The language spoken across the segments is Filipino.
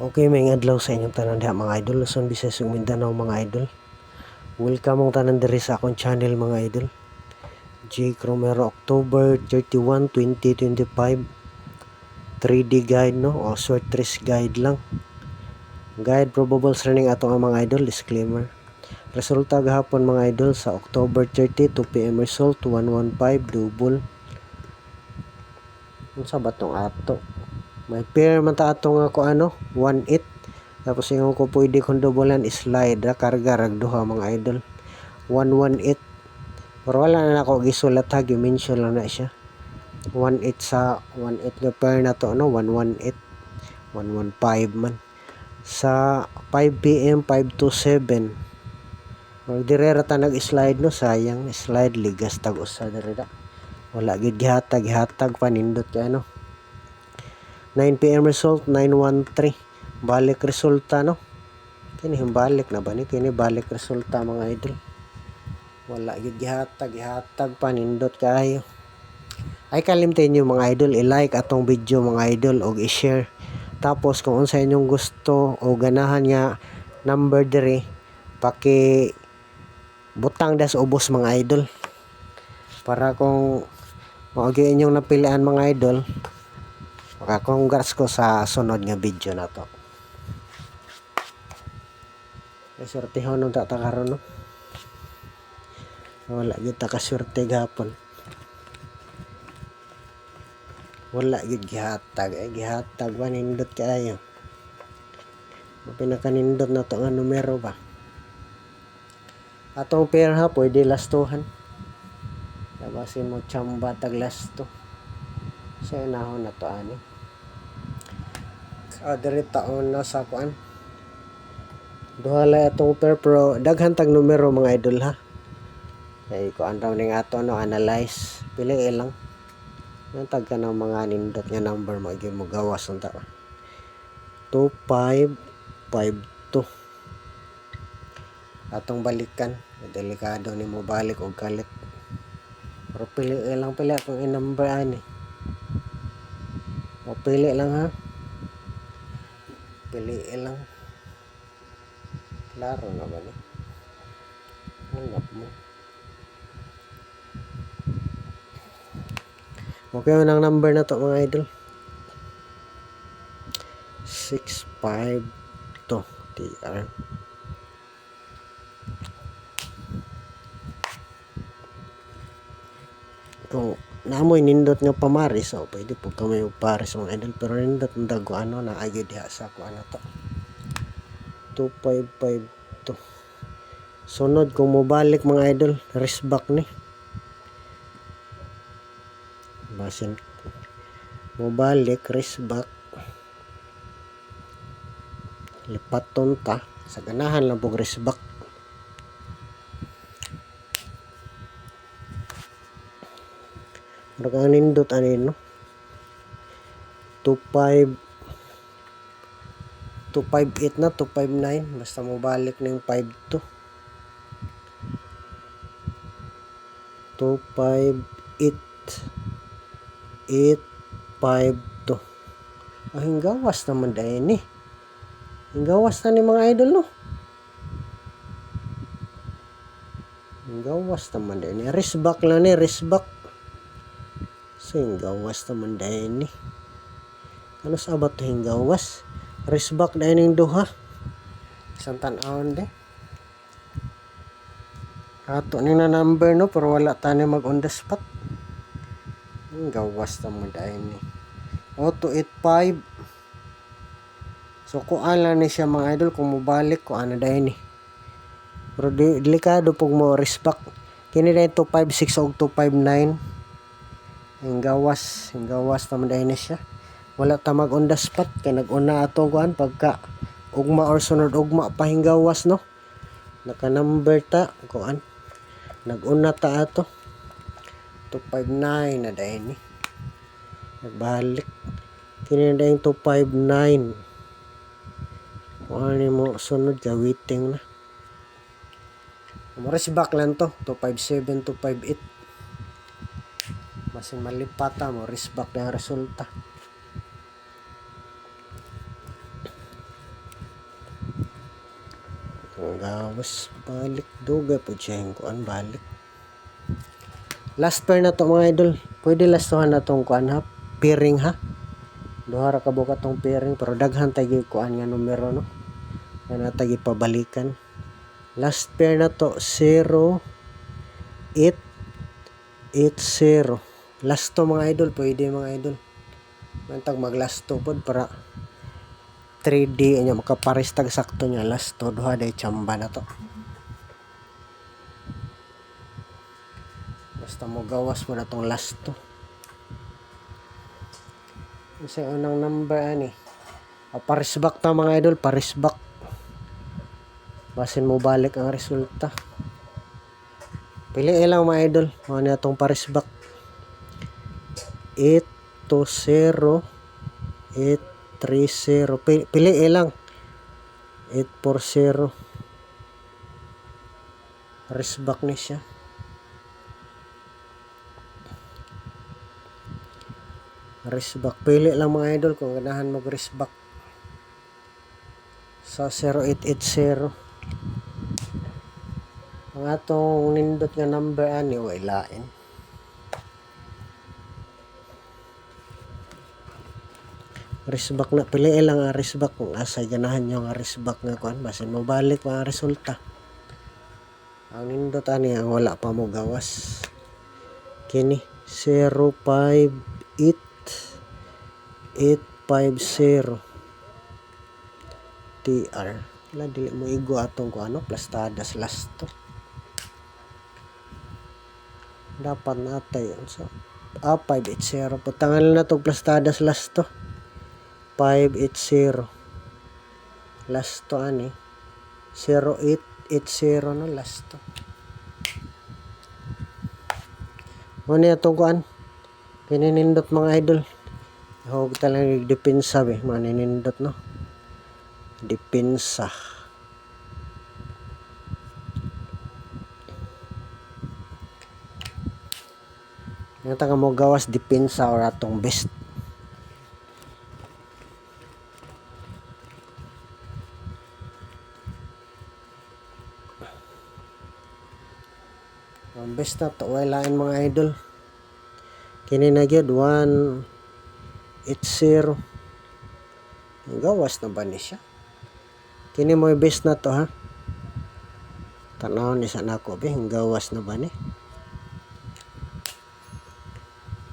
Okay, may adlaw sa inyong tanan diha mga idol, Luzon, Visayas ug Mindanao mga idol. Welcome mong tanan diri sa akong channel mga idol. J. Cromero, October 31, 2025. 3D guide no o short trace guide lang. Guide probables running ato ang mga idol, disclaimer. Resulta gahapon mga idol sa October 30, 2 PM result 115 double. Unsa ba tong ato? May pair man ta ato nga ko 18. Tapos yung ko pwede kong doublean slide karga ragduha mga idol 118. Pero wala na ako gisulat ha, mention lang na siya 18 sa 18 nga pair na to 118 115 man sa 5 PM 527. Pag dire ta nag-slide sayang slide ligas tag usa dire da. Wala gid gihatag panindot kay 9 PM result 913. Balik resulta kini balik na ba ni kini balik resulta mga idol. Wala gid gihatag panindot kayo. Ay kalimtin niyo mga idol i-like atong video mga idol og i-share. Tapos kung unsa inyong gusto o ganahan nga number diri paki butang das ubos mga idol. Para kung mao gyud inyong napilian mga idol, maka-congrats ko sa sunod nga video na to. Sortehon nung tatakaron wala gid ta kaswerte gapon. Wala gid gihatag manindot kaayo. Pinakanindot na to nga numero ba. Atong pair ha pwede lastuhan. Labasin mo chamba tag lasto. Sa inahon na to ani. Diri taon na sa kuan. Duha la atong pair pero daghan tag numero mga idol ha. Kay kuan raw ning ato analyze. Pili lang. Yung tag ka ng mga nindot nga number magi mo gawas unta. 2552. Atong balikan. Delikado ni mo balik og kalit. Pero pili akong i-number ani. O pili lang ha. Pili lang. Klaro na ba ni? Hanap mo. Okay man ang number na to mga idol. 652 TR. Kung naamoy nindot nga pamaris pwede po kami pares mga idol, pero nindot ang dago na agyo diha sa ko to 2552. Sunod kung mobalik mga idol, wrist back ni basin mobalik wrist back lipaton ta sa ganahan lang pog wrist back. Ang nindot anin 258 na 259 basta mo balik ning 52 258 852. Hinggawas naman dahil ni hinggawas na ni mga idol hinggawas naman dahil ni wrist back lang ni wrist back. So hinggawas naman dahil ni ano sa abat hinggawas wrist back dahil ning duha isang tan-awon de ato ni na number pero wala tani mag on the spot. Hinggawas naman dahil ni 285. So kuan lang ni siya mga idol kung mobalik kuan na dahil ni. Pero delikado pug mo wrist back. Kini dahil 256 o 259. Hinggawas naman dahil ni siya. Wala ta mag on the spot kay nag-una ato kuan pagka ugma or sunod ugma pa hinggawas naka number ta kuan nag-una ta ato 259 na dahil ni nagbalik kini dahil 259 kuan ni mo sunod gawiting na maris back lang to 257 258 masin malipata mo wrist back na resulta. Gawas balik dugay po siya yung kuan balik. Last pair na to mga idol. Pwede lastuhan na tong kuan ha. Pairing ha. Duha ra ka buka tong pairing pero daghan tay kuan nga numero no. Kana tay pabalikan. Last pair na to 0 8 8 0. Last to mga idol, pwede mga idol. Mantag mag-last to pod para 3D nya makapares tag sakto nya last to duha day chamba na to. Basta mo gawas mo na tong last to. Isa unang number ani. Pares back ta mga idol, pares back. Basin mo balik ang resulta. Pili lang mga idol, mo na tong pares back. 8 to 0 8 3-0. Pili lang. 8-4-0. Pares back ni siya. Race back. Pili lang mga idol kung ganahan mag race back. Sa 0880. Ang atong nindot nga number ani o ilain. Race back na. Pili lang ang race back kung asa ganahan nyo nga race back nga kuan. Basin mo balik mga resulta. Ang nindot ani ang wala pa mo gawas. Kini 058 850 TR. Wala dili mo igo atong ko ano plastadas last to. Dapat natay so 580 putangan na tong plastadas last to. 580 last to ani 0880 no last to. Muna itong kuan pininindot mga idol. Huwag talang depensa be maninindot no. Depensa. Yung taga mo gawas depensa or atong best. Ang best na to walain mga idol. Kini na gyud 180. Gawas na ba ni siya? Kini mo best na to ha. Tanaw ni sa nako be gawas na ba ni?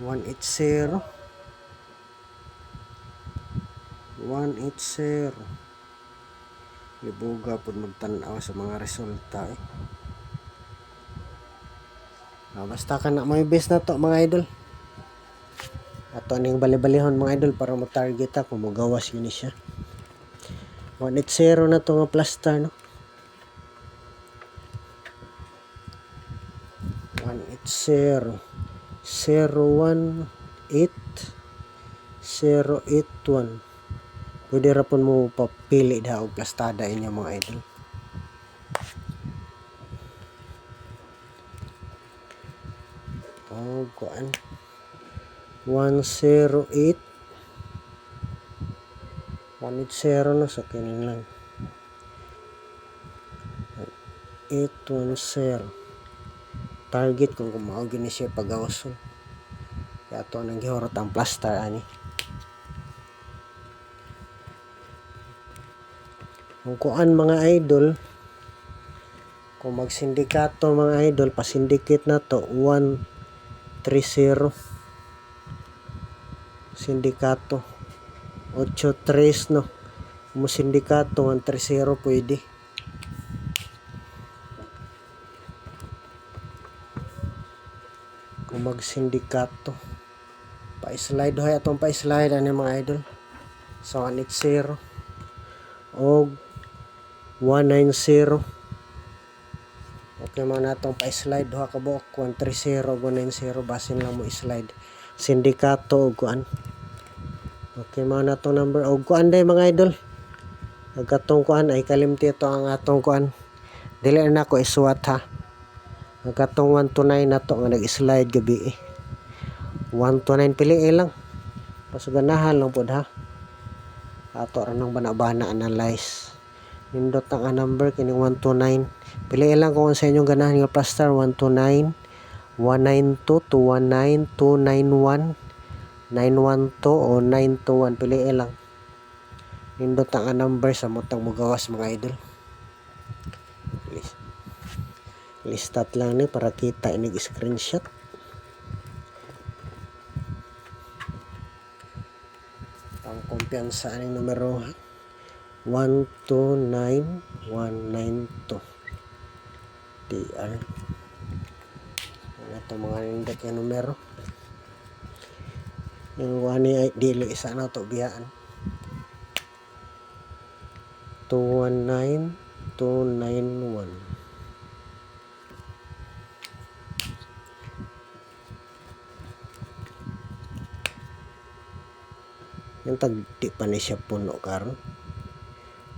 180. 180. Libuga pud magtan-aw sa mga resulta eh. Basta ka na may best na to mga idol. Ato ning bali-balihon mga idol para mo-target ako mo gawas yun siya. 180 na to nga plaster no. 180 018 081. Pwede ra pun mo papili da og plastada inyo mga idol. Oh, kuan 108 180 no sa kinin lang 810 target kung kumao gini siya pagawason kaya to nang gihurot ang plaster ani. Kung kuan mga idol kung magsindikato mga idol pasindicate na to 130 sindikato 83 no mo sindikato 130 pwede. Kung magsindikato pa-slide hoy atong pa-slide ani mga idol so 180 og 190. Okay mo na itong pa-slide duha ka buok 130 og 190 basin lang mo i-slide sindikato og kuan. Okay mo na itong number og kuan day mga idol. Agkatong kuan ay kalimti ito ang atong kuan. Dili na ako isuwat ha. Agkatong 129 na to nga nag-slide gabi eh. 129 pili lang. Pasuganahan lang pod ha. Ato ra nang bana-bana analyze. Nindot ang number kini 129. Pili lang kung sa inyong ganahan nga plaster 129, 192, 219, 291, 912 o 921. Pili lang. Nindot ang number sa mutang mugawas mga idol. Listat lang ni para kita inig screenshot. Ang kumpiyansa aning numero 129192 TR. Ito mga nindot yung numero. Yung wani ay dili isa na to biyaan. 219 291. Yung tagdi pa ni siya puno karon.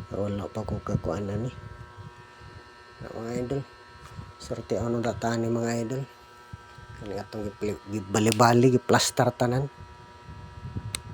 Wala pa ko kakuan na ni. Mga idol. Sorte ano data ni mga idol. Kani atong gibali-bali giplaster tanan.